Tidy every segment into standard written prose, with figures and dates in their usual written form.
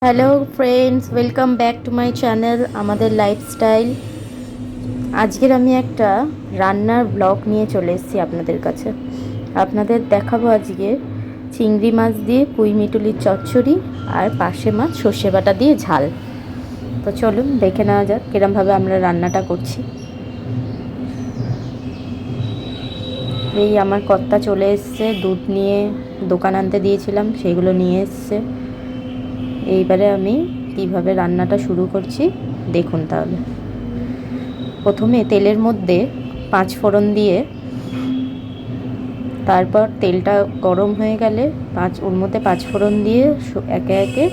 Hello friends, welcome back to my channel আমাদের lifestyle. আজকের আমি একটা রান্নার ব্লগ নিয়ে চলে এসেছি আপনাদের কাছে। আপনাদের দেখাবো আজকে চিংড়ি মাছ দিয়ে পুঁই মিটুলির চচ্চড়ি আর পার্শে মাছ সর্ষে বাটা দিয়ে ঝাল। তো চলুন দেখে নেওয়া যাক কীরমভাবে আমরা রান্নাটা করছি। এই আমার কর্তা চলে এসছে, দুধ নিয়ে দোকান আনতে দিয়েছিলাম, সেইগুলো নিয়ে এসছে। এইবারে আমি কিভাবে রান্নাটা শুরু করছি দেখুন। তাহলে প্রথমে তেলের মধ্যে 5 ফোড়ন দিয়ে, তারপর তেলটা গরম হয়ে গেলে ওর মধ্যে 5 ফোড়ন দিয়ে একে একে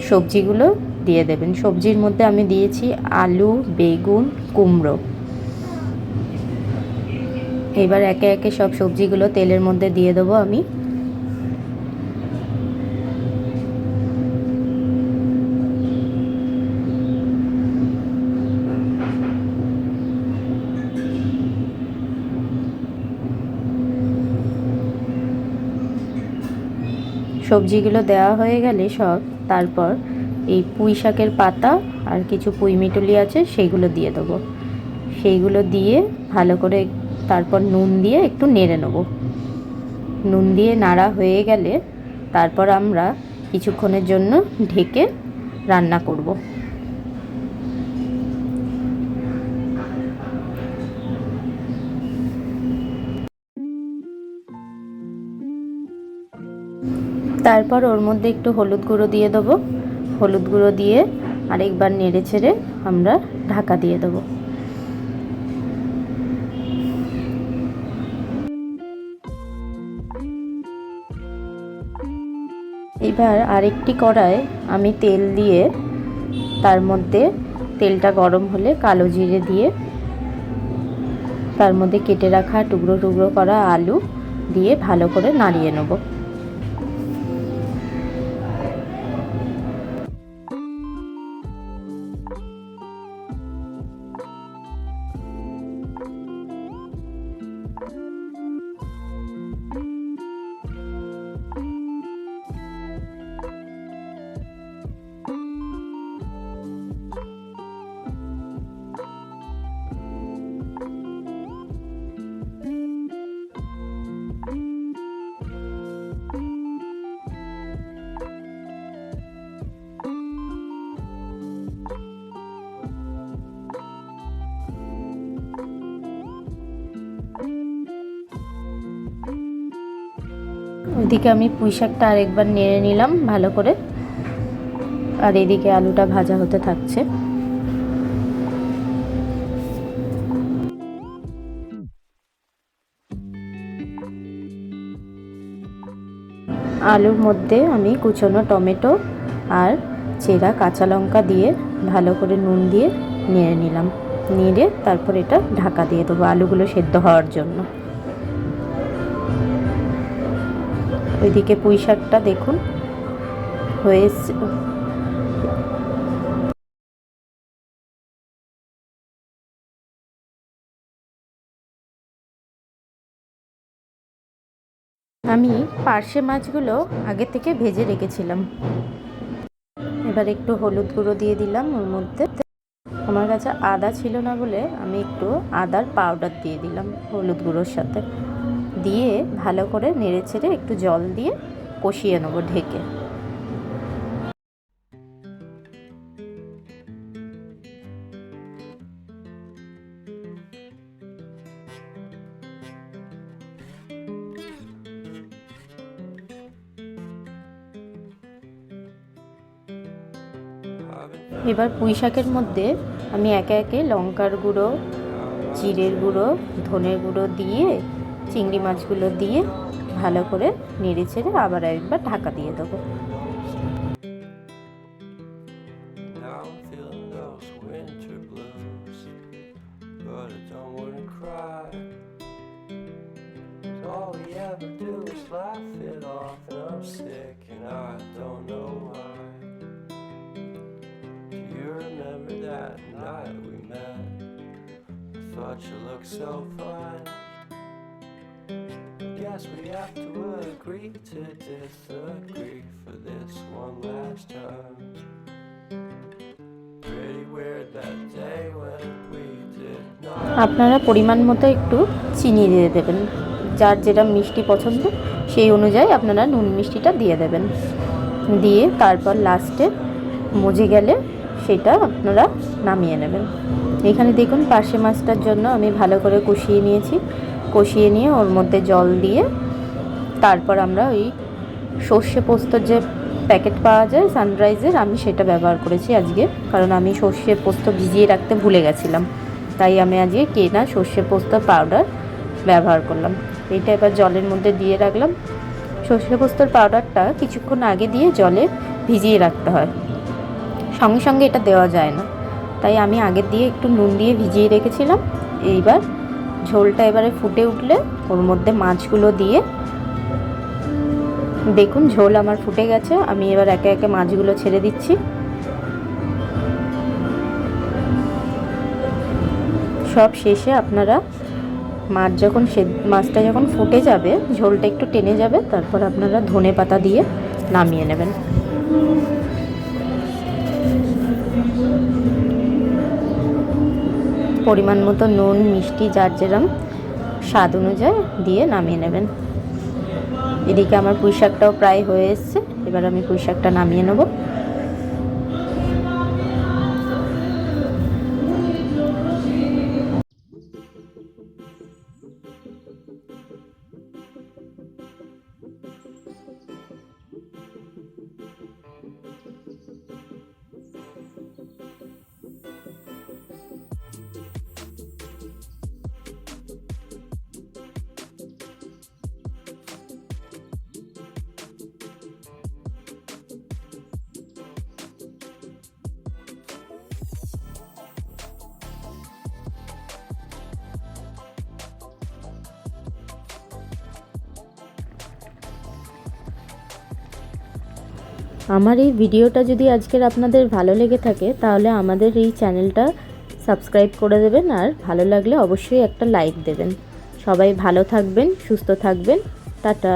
সবজিগুলো দিয়ে দেবেন। সবজির মধ্যে আমি দিয়েছি আলু, বেগুন, কুমড়ো। এবার একে একে সব সবজিগুলো তেলের মধ্যে দিয়ে দেবো আমি। সবজিগুলো দেওয়া হয়ে গেলে সব, তারপর এই পুঁই শাকের পাতা আর কিছু পুঁই মিটুলি আছে সেইগুলো দিয়ে দেবো। সেইগুলো দিয়ে ভালো করে তারপর নুন দিয়ে একটু নেড়ে নেব। নুন দিয়ে নাড়া হয়ে গেলে তারপর আমরা কিছুক্ষণের জন্য ঢেকে রান্না করব। তারপর ওর মধ্যে একটু হলুদ গুঁড়ো দিয়ে দেবো। হলুদ গুঁড়ো দিয়ে আরেকবার নেড়ে ছেড়ে আমরা ঢাকা দিয়ে দেবো। এবার আরেকটি কড়ায় আমি তেল দিয়ে, তার মধ্যে তেলটা গরম হলে কালো জিরে দিয়ে, তার মধ্যে কেটে রাখা টুকরো টুকরো করা আলু দিয়ে ভালো করে নাড়িয়ে নেব। ওইদিকে আমি পুঁই শাকটা আরেকবার নেড়ে নিলাম ভালো করে, আর এদিকে আলুটা ভাজা হতে থাকছে। আলুর মধ্যে আমি কুচনো টমেটো আর চেরা কাঁচা লঙ্কা দিয়ে ভালো করে নুন দিয়ে নেড়ে নিলাম। নেড়ে তারপর এটা ঢাকা দিয়ে দেবো আলুগুলো সেদ্ধ হওয়ার জন্য। ওইদিকে পুঁই শাকটা দেখুন হয়ে এসছে। আমি পার্শে মাছগুলো আগে থেকে ভেজে রেখেছিলাম। এবার একটু হলুদ গুঁড়ো দিয়ে দিলাম ওর মধ্যে। আমার কাছে আদা ছিল না বলে আমি একটু আদার পাউডার দিয়ে দিলাম হলুদ গুঁড়োর সাথে। দিয়ে ভালো করে নেড়ে ছেড়ে একটু জল দিয়ে কষিয়ে নেবো ঢেকে। এবার পুঁই শাকের মধ্যে আমি একে একে লঙ্কার গুঁড়ো, জিরের গুঁড়ো, ধনের গুঁড়ো দিয়ে চিংড়ি মাছগুলো দিয়ে ভালো করে নেড়ে ছেড়ে আবার একবার ঢাকা দিয়ে দেবো। All we ever do is laugh it off, and I'm sick and I don't know why. Do you remember that night we met? I thought you looked so fine. Guess we have to agree to disagree for this one last time. আপনারা পরিমাণ মতো একটু চিনি দিয়ে দেবেন, যার যেটা মিষ্টি পছন্দ সেই অনুযায়ী আপনারা নুন মিষ্টিটা দিয়ে দেবেন। দিয়ে তারপর লাস্টে মজে গেলে সেটা আপনারা নামিয়ে নেবেন। এখানে দেখুন পার্শে মাছটার জন্য আমি ভালো করে কষিয়ে নিয়েছি। কষিয়ে নিয়ে ওর মধ্যে জল দিয়ে তারপর আমরা ওই সর্ষে পোস্তর যে প্যাকেট পাওয়া যায় সানরাইজের, আমি সেটা ব্যবহার করেছি আজকে, কারণ আমি সর্ষে পোস্ত ভিজিয়ে রাখতে ভুলে গেছিলাম, তাই আমি আজকে কেনা সর্ষে পোস্ত পাউডার ব্যবহার করলাম। এইটা এবার জলের মধ্যে দিয়ে রাখলাম। সর্ষে পোস্তর পাউডারটা কিছুক্ষণ আগে দিয়ে জলে ভিজিয়ে রাখতে হয়, সঙ্গে সঙ্গে এটা দেওয়া যায় না, তাই আমি আগে দিয়ে একটু নুন দিয়ে ভিজিয়ে রেখেছিলাম। এইবার ঝোলটা এবারে ফুটে উঠলে ওর মধ্যে মাছগুলো দিয়ে, দেখুন ঝোল আমার ফুটে গেছে, আমি এবার একে একে মাছগুলো ছেড়ে দিচ্ছি। সব শেষে আপনারা মাছটা যখন ফুটে যাবে, ঝোলটা একটু টেনে যাবে, তারপর আপনারা ধনে পাতা দিয়ে নামিয়ে নেবেন। পরিমাণ মতো নুন মিষ্টি যার যেরম স্বাদ অনুযায়ী দিয়ে নামিয়ে নেবেন। এদিকে আমার পুঁই শাকটাও প্রায় হয়ে এসছে, এবার আমি পুঁই শাকটা নামিয়ে নেব। আমার এই ভিডিওটা যদি আজকের আপনাদের ভালো লেগে থাকে, তাহলে আমাদের এই চ্যানেলটা সাবস্ক্রাইব করে দেবেন, আর ভালো লাগলে অবশ্যই একটা লাইক দেবেন। সবাই ভালো থাকবেন, সুস্থ থাকবেন, টাটা।